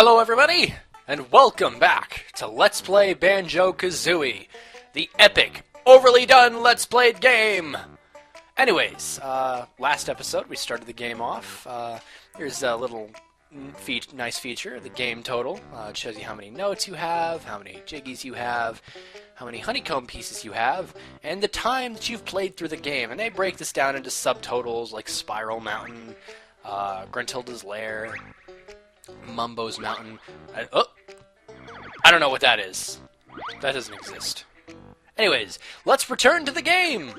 Hello everybody, and welcome back to Let's Play Banjo Kazooie, the epic, overly done Let's Played game! Anyways, last episode we started the game off. Here's a little nice feature, the game total. It shows you how many notes you have, how many Jiggies you have, how many honeycomb pieces you have, and the time that you've played through the game. And they break this down into subtotals like Spiral Mountain, Gruntilda's Lair, Mumbo's Mountain. I don't know what that is. That doesn't exist. Anyways, let's return to the game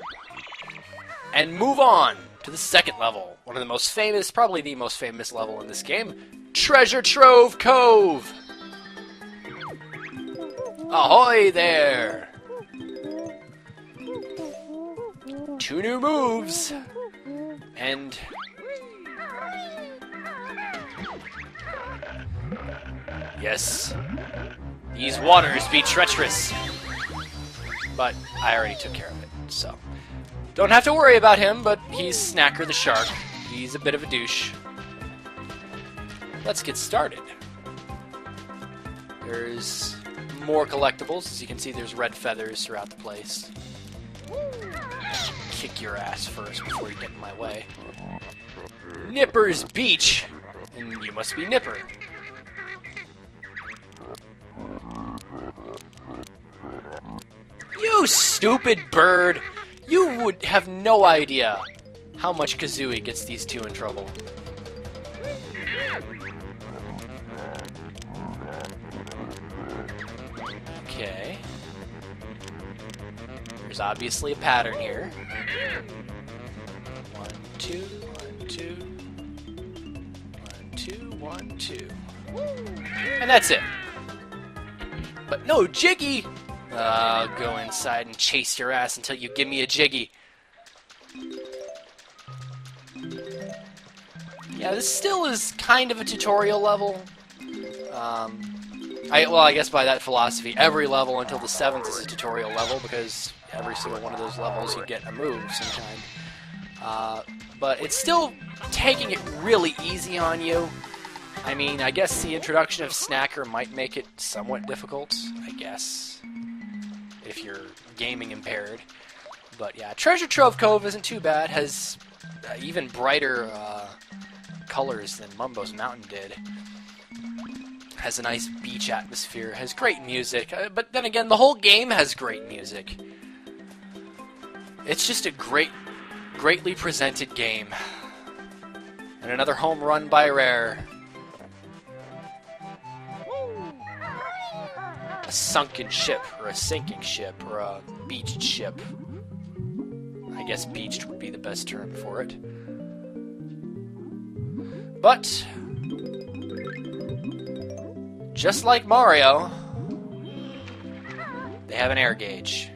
and move on to the second level. One of the most famous, probably the most famous level in this game, Treasure Trove Cove. Ahoy there! 2 new moves, and yes, these waters be treacherous. But I already took care of it, so don't have to worry about him, but he's Snacker the Shark. He's a bit of a douche. Let's get started. There's more collectibles. As you can see, there's red feathers throughout the place. Kick your ass first before you get in my way. Nipper's Beach, and you must be Nipper. You stupid bird! You would have no idea how much Kazooie gets these two in trouble. Okay. There's obviously a pattern here. 1, 2, 1, 2. 1, 2, 1, 2. And that's it. But no Jiggy! Go inside and chase your ass until you give me a Jiggy. Yeah, this still is kind of a tutorial level. I guess by that philosophy, every level until the 7th is a tutorial level, because every single one of those levels you get a move sometime. But it's still taking it really easy on you. I mean, I guess the introduction of Snacker might make it somewhat difficult, I guess, if you're gaming impaired. But yeah, Treasure Trove Cove isn't too bad. Has even brighter colors than Mumbo's Mountain did. Has a nice beach atmosphere. Has great music. But then again, the whole game has great music. It's just a greatly presented game. And another home run by Lair. A sunken ship, or a sinking ship, or a beached ship. I guess beached would be the best term for it. But just like Mario, they have an air gauge.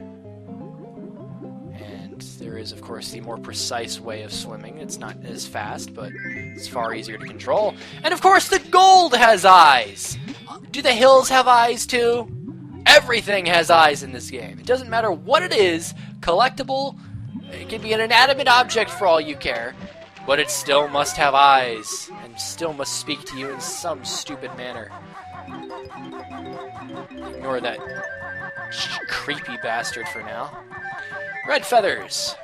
And there is, of course, the more precise way of swimming. It's not as fast, but it's far easier to control. And of course, the gold has eyes! Do the hills have eyes too? Everything has eyes in this game. It doesn't matter what it is, collectible, it can be an inanimate object for all you care, but it still must have eyes, and still must speak to you in some stupid manner. Ignore that creepy bastard for now. Red feathers.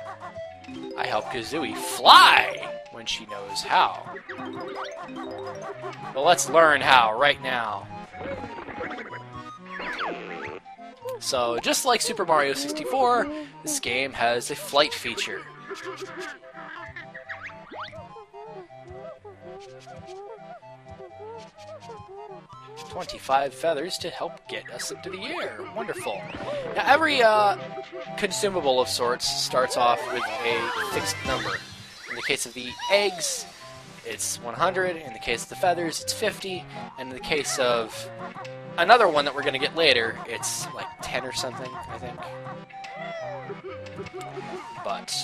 I help Kazooie fly when she knows how. Well, let's learn how right now. So, just like Super Mario 64, this game has a flight feature. "25 feathers to help get us into the air." Wonderful. Now, every consumable of sorts starts off with a fixed number. In the case of the eggs, it's 100. In the case of the feathers, it's 50. And in the case of another one that we're going to get later, it's like 10 or something, I think. But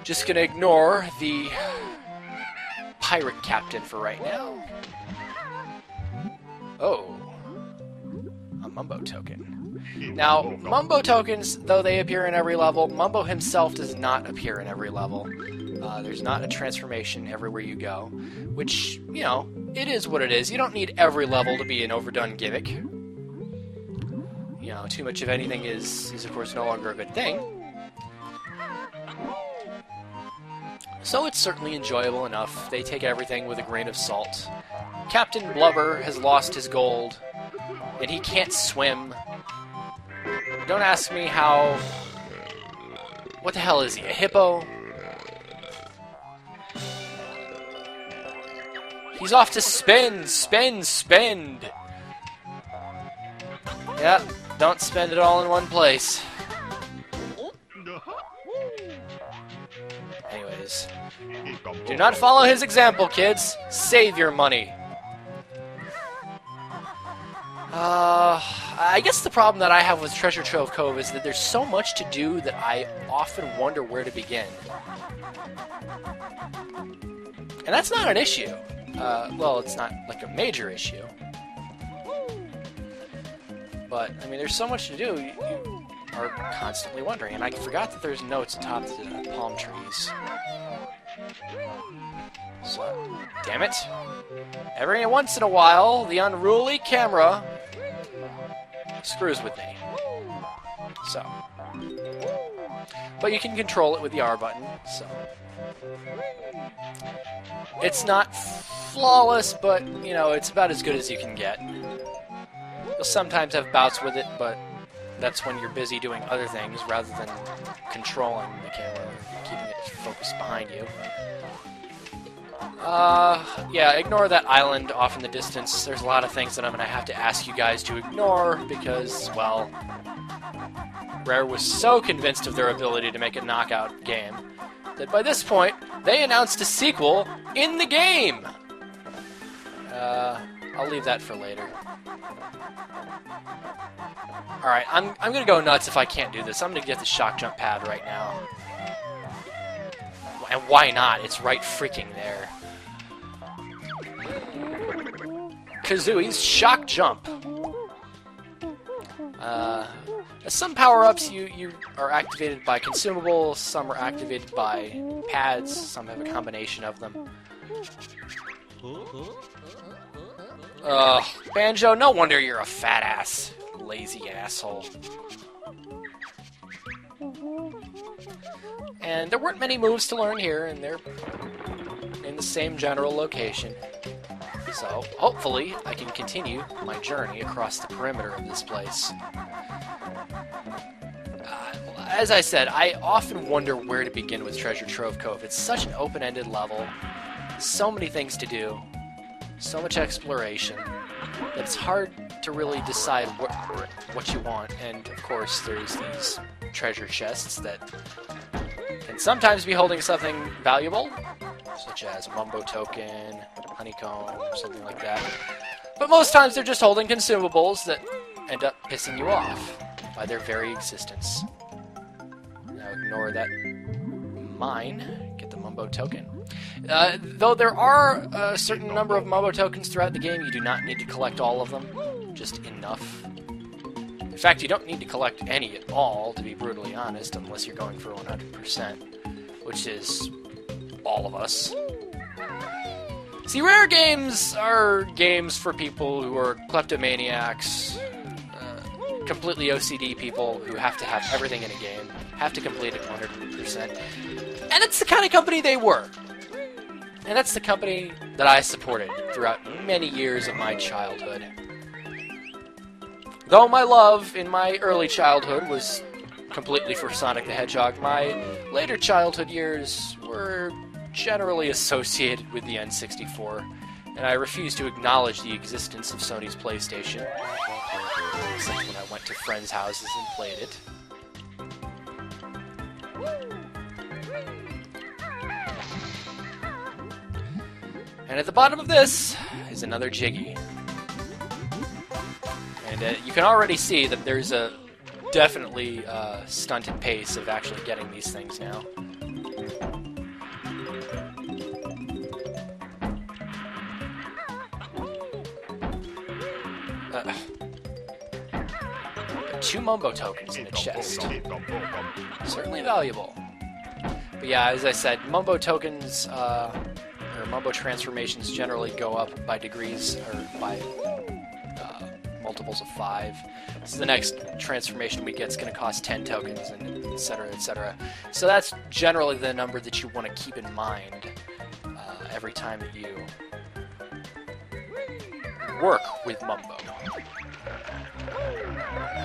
just going to ignore the pirate captain for right now. Oh, a Mumbo token. Now, Mumbo tokens, though they appear in every level, Mumbo himself does not appear in every level. There's not a transformation everywhere you go, which, you know, it is what it is. You don't need every level to be an overdone gimmick. You know, too much of anything is of course no longer a good thing. So it's certainly enjoyable enough. They take everything with a grain of salt. Captain Blubber has lost his gold, and he can't swim. Don't ask me how... What the hell is he, a hippo? He's off to spend! Yep, don't spend it all in one place. Anyways, do not follow his example, kids. Save your money. I guess the problem that I have with Treasure Trove Cove is that there's so much to do that I often wonder where to begin. And that's not an issue. Well, it's not like a major issue. But, I mean, there's so much to do, you are constantly wondering. And I forgot that there's notes atop the palm trees. So, damn it. Every once in a while, the unruly camera screws with me. So. But you can control it with the R button, so. It's not flawless, but, you know, it's about as good as you can get. You'll sometimes have bouts with it, but that's when you're busy doing other things rather than controlling the camera, keeping it focused behind you. Yeah, ignore that island off in the distance. There's a lot of things that I'm going to have to ask you guys to ignore because, well, Rare was so convinced of their ability to make a knockout game that by this point, they announced a sequel in the game! I'll leave that for later. Alright, I'm gonna go nuts if I can't do this. I'm gonna get the shock jump pad right now. And why not? It's right freaking there. Kazooie's shock jump. Some power-ups you are activated by consumables, some are activated by pads, some have a combination of them. Banjo, no wonder you're a fat ass. Lazy asshole. And there weren't many moves to learn here, and they're in the same general location. So, hopefully, I can continue my journey across the perimeter of this place. As I said, I often wonder where to begin with Treasure Trove Cove. It's such an open-ended level, so many things to do, so much exploration, that it's hard to really decide what you want. And, of course, there's these treasure chests that can sometimes be holding something valuable, such as Mumbo token, honeycomb, something like that. But most times they're just holding consumables that end up pissing you off by their very existence. Now ignore that mine, get the Mumbo token. Though there are a certain number of Mumbo tokens throughout the game, you do not need to collect all of them, just enough. In fact, you don't need to collect any at all, to be brutally honest, unless you're going for 100%, which is all of us. See, Rare games are games for people who are kleptomaniacs, completely OCD people who have to have everything in a game, have to complete it 100%. And it's the kind of company they were. And that's the company that I supported throughout many years of my childhood. Though my love in my early childhood was completely for Sonic the Hedgehog, my later childhood years were generally associated with the N64, and I refuse to acknowledge the existence of Sony's PlayStation, except when I went to friends' houses and played it. And at the bottom of this is another Jiggy. And you can already see that there's a definitely stunted pace of actually getting these things now. Two Mumbo tokens in a chest. Certainly valuable. But yeah, as I said, Mumbo tokens, or Mumbo transformations generally go up by degrees, or by multiples of 5. So the next transformation we get is going to cost 10 tokens, and et cetera, et cetera. So that's generally the number that you want to keep in mind every time that you work with Mumbo.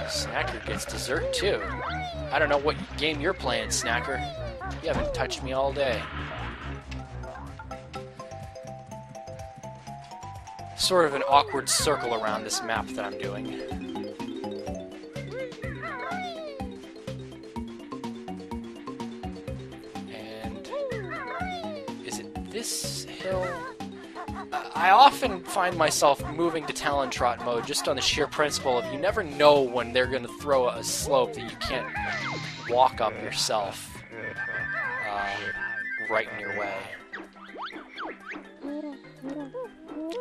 Snacker gets dessert too. I don't know what game you're playing, Snacker. You haven't touched me all day. Sort of an awkward circle around this map that I'm doing. And is it this hill? I often find myself moving to Talon Trot mode just on the sheer principle of you never know when they're going to throw a slope that you can't walk up yourself right in your way.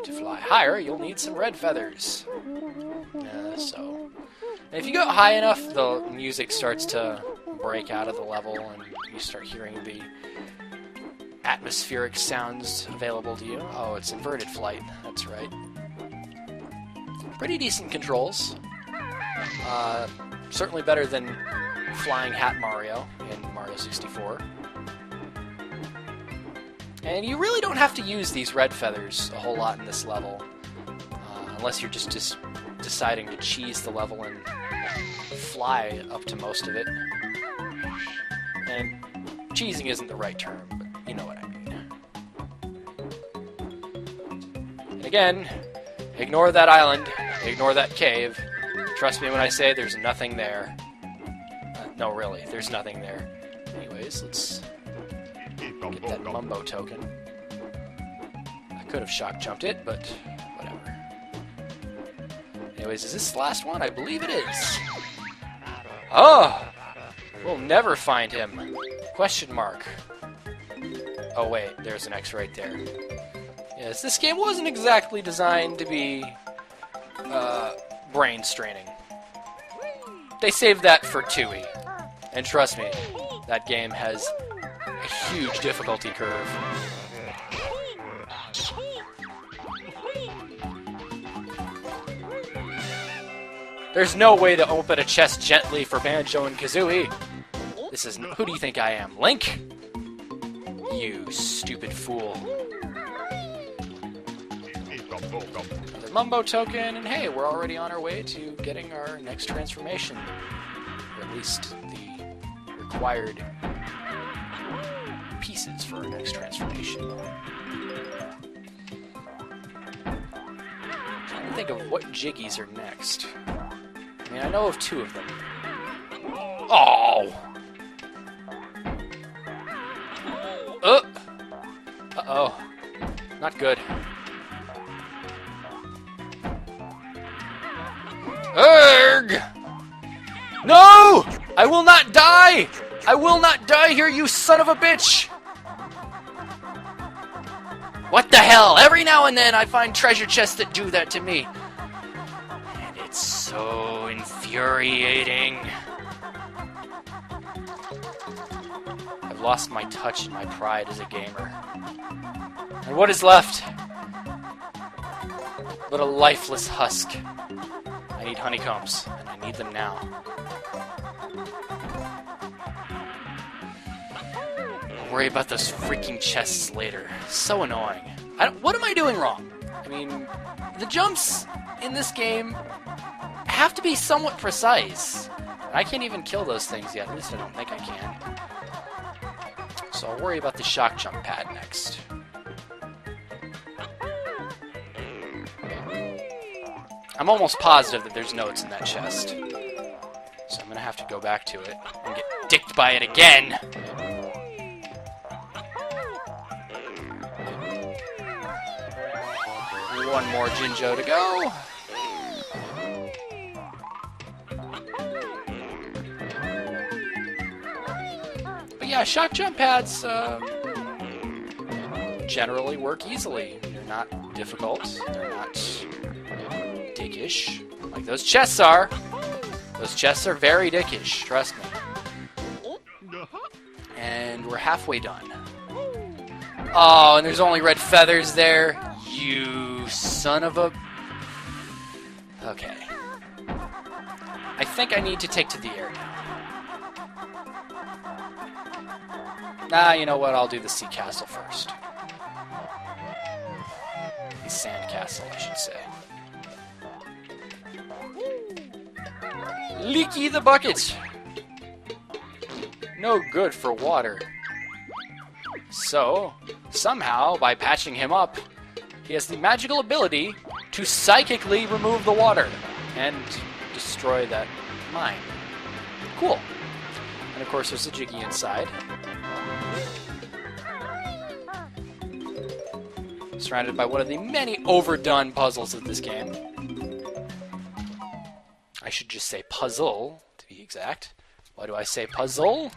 To fly higher, you'll need some red feathers. And if you go high enough, the music starts to break out of the level, and you start hearing the atmospheric sounds available to you. Oh, it's inverted flight. That's right. Pretty decent controls. Certainly better than Flying Hat Mario in Mario 64. And you really don't have to use these red feathers a whole lot in this level, unless you're just deciding to cheese the level and fly up to most of it. And cheesing isn't the right term, but you know what I mean. And again, ignore that island, ignore that cave. Trust me when I say there's nothing there. No, really, there's nothing there. Anyways, let's get that Mumbo token. I could have shock jumped it, but whatever. Anyways, is this the last one? I believe it is. Oh! We'll never find him. Question mark. Oh wait, there's an X right there. Yes, this game wasn't exactly designed to be brain straining. They saved that for Tui. And trust me, that game has a huge difficulty curve. There's no way to open a chest gently for Banjo and Kazooie. This is... Who do you think I am? Link? You stupid fool. Another Mumbo token, and hey, we're already on our way to getting our next transformation. Or at least the required pieces for our next transformation. I'm trying to think of what Jiggies are next. I mean, I know of 2 of them. Oh! Uh-oh. Not good. Erg! No! I will not die! I will not die here, you son of a bitch! What the hell? Every now and then I find treasure chests that do that to me. And it's so infuriating. I've lost my touch and my pride as a gamer. And what is left? But a lifeless husk. I need honeycombs, and I need them now. I'll worry about those freaking chests later. So annoying. What am I doing wrong? I mean, the jumps in this game have to be somewhat precise. I can't even kill those things yet. At least I don't think I can. So I'll worry about the shock jump pad next. I'm almost positive that there's notes in that chest. So I'm gonna have to go back to it and get dicked by it again! One more Jinjo to go. But yeah, shock jump pads generally work easily. They're not difficult. They're not dickish, like those chests are. Those chests are very dickish, trust me. And we're halfway done. Oh, and there's only red feathers there. You son of a... Okay. I think I need to take to the air now. Nah, you know what? I'll do the sea castle first. The Sandcastle, I should say. Leaky the bucket! No good for water. So, somehow, by patching him up, he has the magical ability to psychically remove the water and destroy that mine. Cool. And of course, there's a Jiggy inside. Surrounded by one of the many overdone puzzles of this game. I should just say puzzle, to be exact. Why do I say puzzle?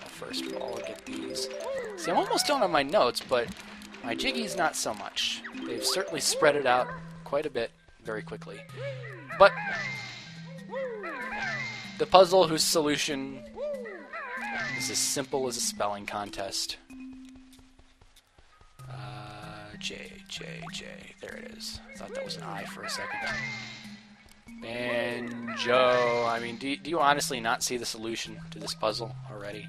Well, first of all, I'll get these. See, I'm almost done on my notes, but my Jiggies not so much. They've certainly spread it out quite a bit very quickly. But the puzzle whose solution is as simple as a spelling contest. J. There it is. I thought that was an I for a second. Banjo. I mean, do you honestly not see the solution to this puzzle already?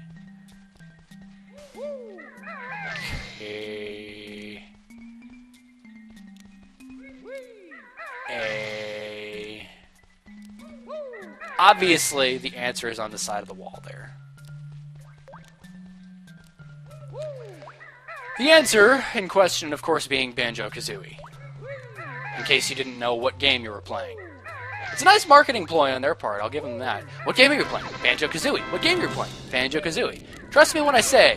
Okay. A. Obviously, the answer is on the side of the wall there. The answer in question, of course, being Banjo Kazooie. In case you didn't know what game you were playing. It's a nice marketing ploy on their part, I'll give them that. What game are you playing? Banjo Kazooie. What game are you playing? Banjo Kazooie. Trust me when I say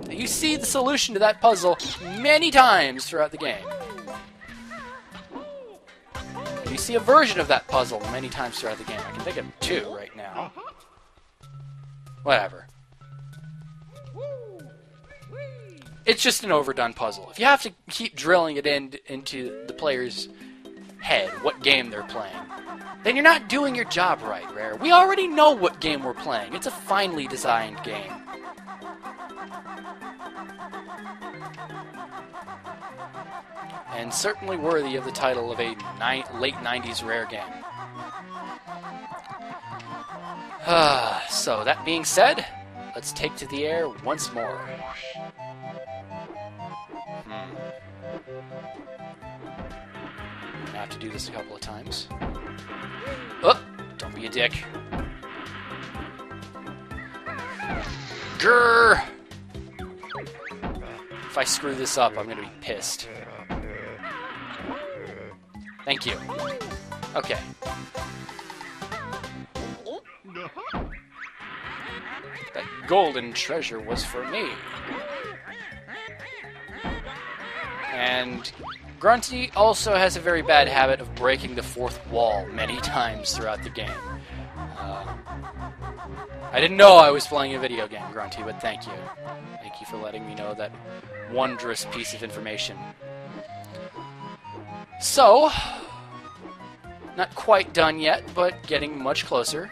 that you see the solution to that puzzle many times throughout the game. And you see a version of that puzzle many times throughout the game. I can think of two right now. Whatever. It's just an overdone puzzle. If you have to keep drilling it into the player's head, what game they're playing, then you're not doing your job right, Rare. We already know what game we're playing. It's a finely designed game. And certainly worthy of the title of a late 90s Rare game. So, that being said, let's take to the air once more. I have to do this a couple of times. Oh, don't be a dick. Grrr! If I screw this up, I'm gonna be pissed. Thank you. Okay. That golden treasure was for me. And Grunty also has a very bad habit of breaking the fourth wall many times throughout the game. I didn't know I was playing a video game, Grunty, but thank you. Thank you for letting me know that wondrous piece of information. So, not quite done yet, but getting much closer.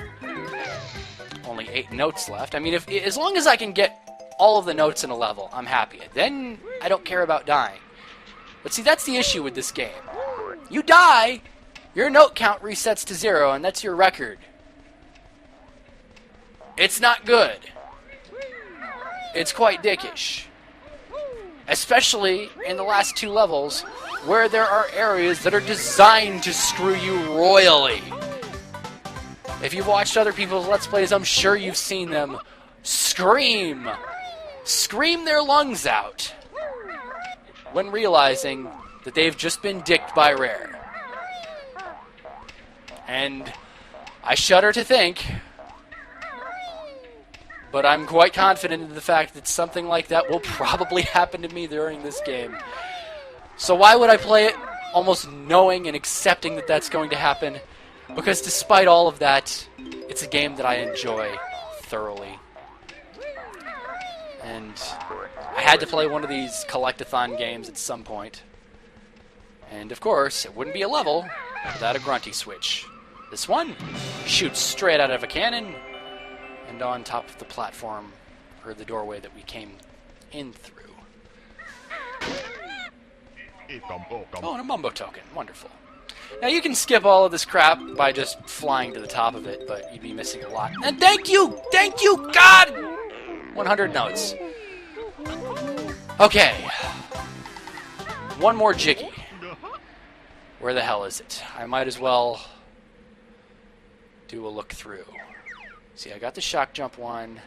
Only 8 notes left. I mean, as long as I can get all of the notes in a level, I'm happy. Then I don't care about dying. But see, that's the issue with this game. You die, your note count resets to 0, and that's your record. It's not good. It's quite dickish. Especially in the last 2 levels, where there are areas that are designed to screw you royally. If you've watched other people's Let's Plays, I'm sure you've seen them scream their lungs out when realizing that they've just been dicked by Rare. And I shudder to think, but I'm quite confident in the fact that something like that will probably happen to me during this game. So why would I play it almost knowing and accepting that that's going to happen? Because despite all of that, it's a game that I enjoy thoroughly. And I had to play one of these collectathon games at some point. And of course, it wouldn't be a level without a Grunty switch. This one shoots straight out of a cannon and on top of the platform or the doorway that we came in through. Oh, and a Mumbo token. Wonderful. Now you can skip all of this crap by just flying to the top of it, but you'd be missing a lot. And thank you, God! 100 notes. Okay. One more Jiggy. Where the hell is it? I might as well do a look through. See, I got the shock jump one.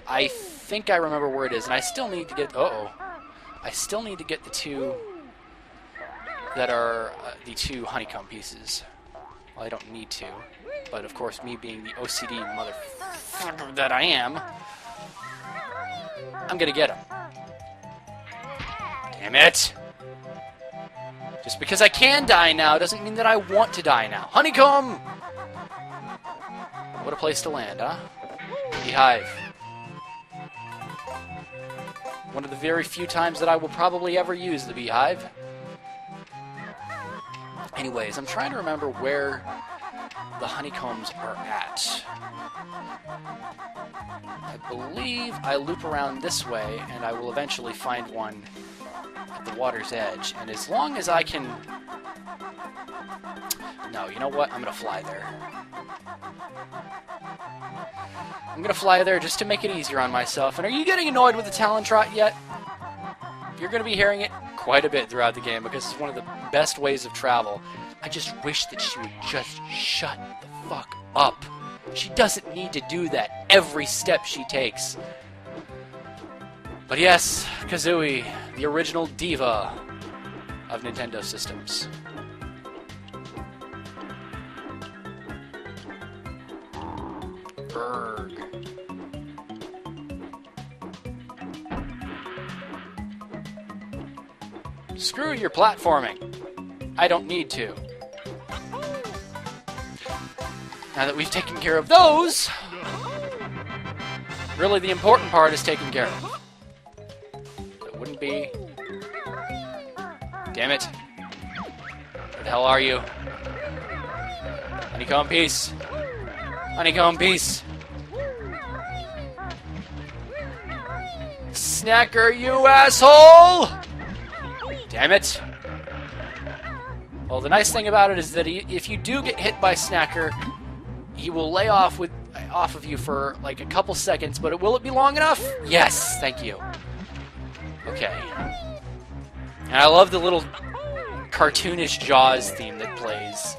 I think I remember where it is, and I still need to get... I still need to get the two that are the two honeycomb pieces. Well, I don't need to, but of course, me being the OCD motherfucker that I am, I'm gonna get them. Damn it! Just because I can die now doesn't mean that I want to die now. Honeycomb! What a place to land, huh? Beehive. One of the very few times that I will probably ever use the beehive. Anyways, I'm trying to remember where the honeycombs are at. I believe I loop around this way, and I will eventually find one at the water's edge. And as long as I can... No, you know what? I'm going to fly there. I'm going to fly there just to make it easier on myself. And are you getting annoyed with the Talon Trot yet? You're going to be hearing it quite a bit throughout the game because it's one of the best ways of travel. I just wish that she would just shut the fuck up. She doesn't need to do that every step she takes. But yes, Kazooie, the original diva of Nintendo systems. Berg. Screw your platforming. I don't need to. Now that we've taken care of those, really the important part is taken care of. It wouldn't be... Damn it. Where the hell are you? Honeycomb piece. Honeycomb piece. Snacker, you asshole! Damn it. Well, the nice thing about it is that if you do get hit by Snacker, he will lay off of you for like a couple seconds, but will it be long enough? Yes, thank you. Okay. And I love the little cartoonish Jaws theme that plays.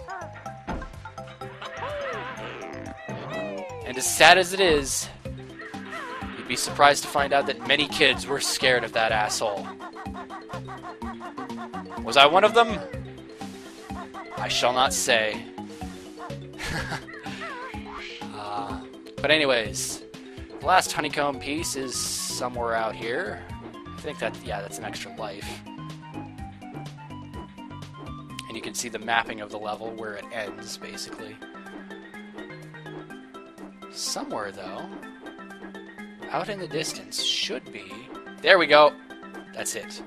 And as sad as it is, you'd be surprised to find out that many kids were scared of that asshole. Was I one of them? I shall not say. But anyways, the last honeycomb piece is somewhere out here. I think that, yeah, that's an extra life. And you can see the mapping of the level where it ends, basically. Somewhere, though, out in the distance, should be... There we go! That's it.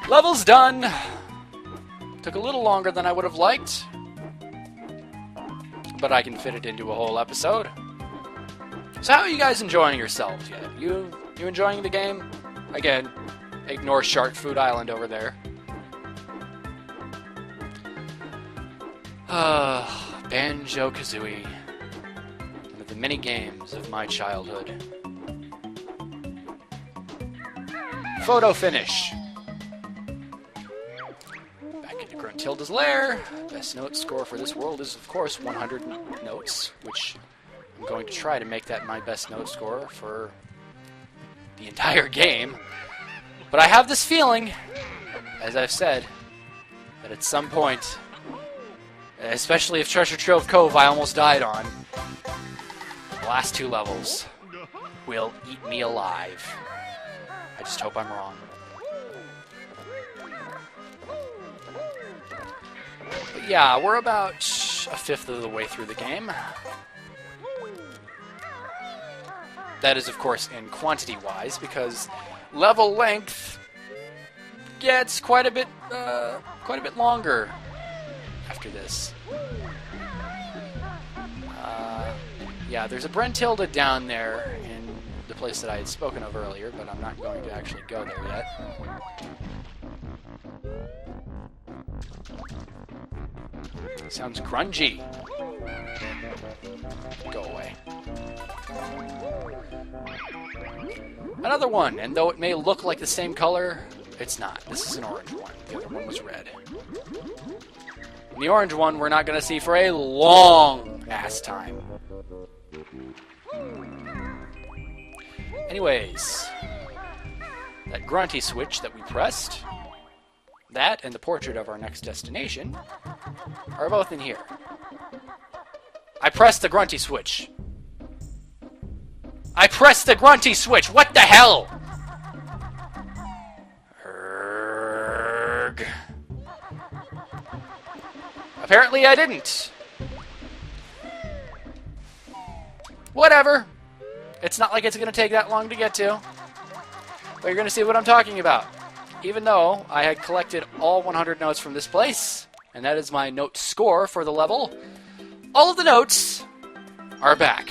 Level's done! Took a little longer than I would have liked, but I can fit it into a whole episode. So how are you guys enjoying yourselves yet? You enjoying the game? Again, ignore Shark Food Island over there. Banjo Kazooie. One of the many games of my childhood. Photo finish. Tilda's Lair. Best note score for this world is, of course, 100 notes, which I'm going to try to make that my best note score for the entire game. But I have this feeling, as I've said, that at some point, especially if Treasure Trove Cove I almost died on, the last two levels will eat me alive. I just hope I'm wrong. But yeah, we're about a fifth of the way through the game. That is, of course, in quantity-wise, because level length gets quite a bit longer after this. Yeah, there's a Brentilda down there in the place that I had spoken of earlier, but I'm not going to actually go there yet. Sounds grungy. Go away. Another one, and though it may look like the same color, it's not. This is an orange one. The other one was red. And the orange one we're not going to see for a long ass time. Anyways, that grunty switch that we pressed, that and the portrait of our next destination are both in here. I pressed the grunty switch. I pressed the grunty switch. What the hell? Erg. Apparently I didn't. Whatever. It's not like it's going to take that long to get to. But you're going to see what I'm talking about. Even though I had collected all 100 notes from this place, and that is my note score for the level, all of the notes are back.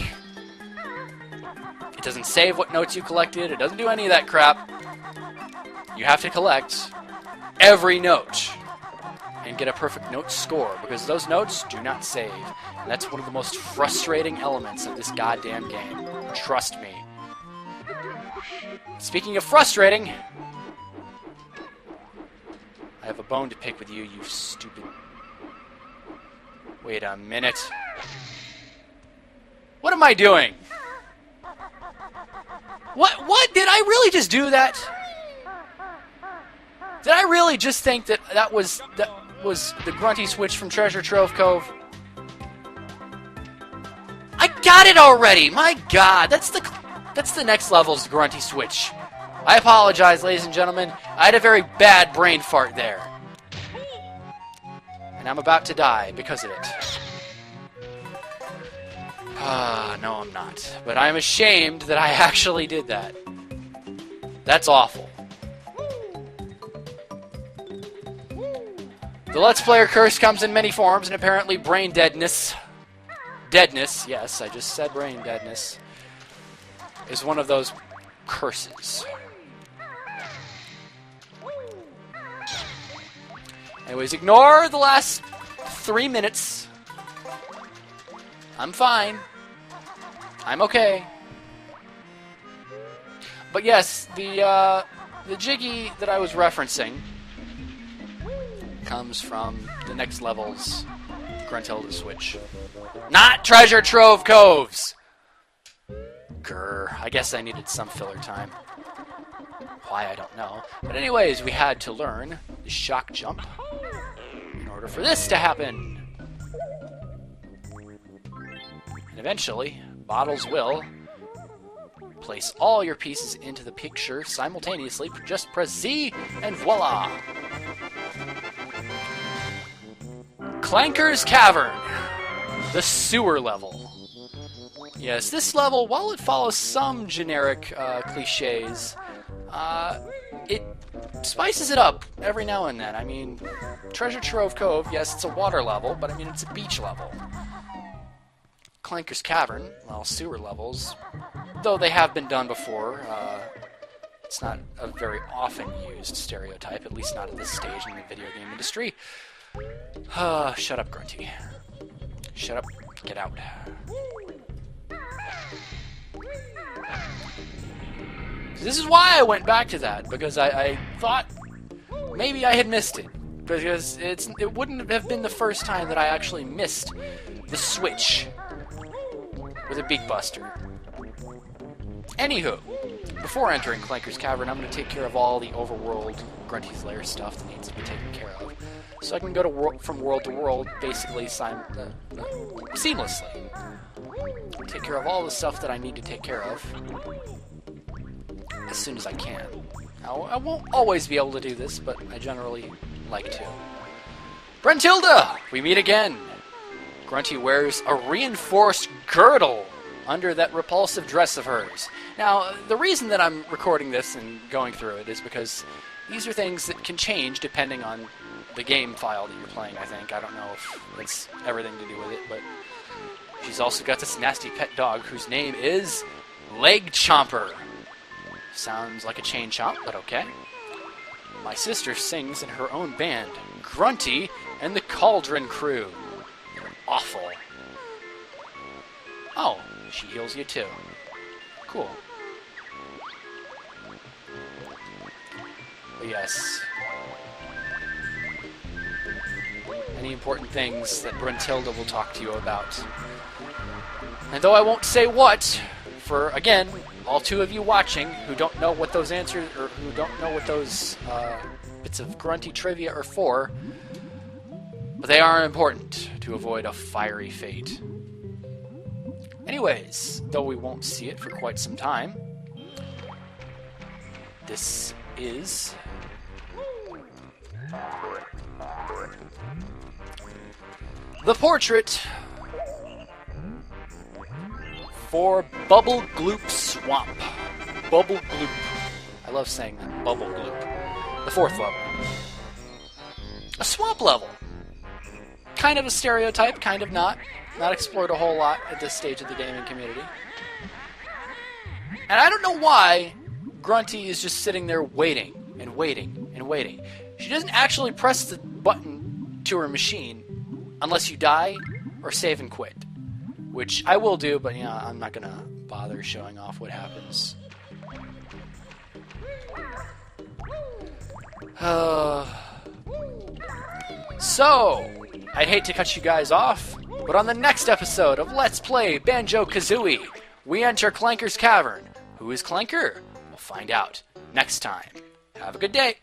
It doesn't save what notes you collected. It doesn't do any of that crap. You have to collect every note and get a perfect note score, because those notes do not save. And that's one of the most frustrating elements of this goddamn game. Trust me. Speaking of frustrating, I have a bone to pick with you, you stupid... Wait a minute. What am I doing? What? Did I really just do that? Did I really just think that was the grunty switch from Treasure Trove Cove? I got it already! My god, that's the next level's grunty switch. I apologize, ladies and gentlemen. I had a very bad brain fart there. And I'm about to die because of it. No, I'm not. But I'm ashamed that I actually did that. That's awful. The Let's Player curse comes in many forms, and apparently brain deadness... Deadness, yes, I just said brain deadness, is one of those curses. Anyways, ignore the last 3 minutes. I'm fine. I'm okay. But yes, the Jiggy that I was referencing comes from the next level's Gruntilda switch. Not Treasure Trove Coves! Grr, I guess I needed some filler time. Why, I don't know. But anyways, we had to learn the shock jump in order for this to happen. And eventually, Bottles will place all your pieces into the picture simultaneously. Just press Z and voila! Clanker's Cavern. The sewer level. Yes, this level, while it follows some generic cliches, it spices it up every now and then. I mean, Treasure Trove Cove, yes, it's a water level, but I mean, it's a beach level. Clanker's Cavern, well, sewer levels, though they have been done before, it's not a very often used stereotype, at least not at this stage in the video game industry. Shut up, Grunty. Shut up. Get out. This is why I went back to that, because I thought maybe I had missed it. Because it wouldn't have been the first time that I actually missed the switch with a Beak Buster. Anywho, before entering Clanker's Cavern, I'm going to take care of all the overworld Grunty's Lair stuff that needs to be taken care of. So I can go from world to world, basically seamlessly. Take care of all the stuff that I need to take care of as soon as I can. Now, I won't always be able to do this, but I generally like to. Brentilda! We meet again! Grunty wears a reinforced girdle under that repulsive dress of hers. Now, the reason that I'm recording this and going through it is because these are things that can change depending on the game file that you're playing, I think. I don't know if it's everything to do with it, but She's also got this nasty pet dog whose name is Leg Chomper. Sounds like a chain chomp, but okay. My sister sings in her own band, Grunty and the Cauldron Crew. They're awful. Oh, she heals you too. Cool. But yes. Any important things that Bruntilda will talk to you about. And though I won't say what, for, again, all two of you watching who don't know what those answers, or who don't know what those bits of grunty trivia are for, but they are important to avoid a fiery fate. Anyways, though we won't see it for quite some time, this is the portrait for Bubble Gloop Swamp. Bubble Gloop. I love saying that. Bubble Gloop. The 4th level. A swamp level. Kind of a stereotype, kind of not. Not explored a whole lot at this stage of the gaming community. And I don't know why Grunty is just sitting there waiting and waiting and waiting. She doesn't actually press the button to her machine unless you die or save and quit. Which I will do, but I'm not going to bother showing off what happens. So, I'd hate to cut you guys off, but on the next episode of Let's Play Banjo Kazooie, we enter Clanker's Cavern. Who is Clanker? We'll find out next time. Have a good day.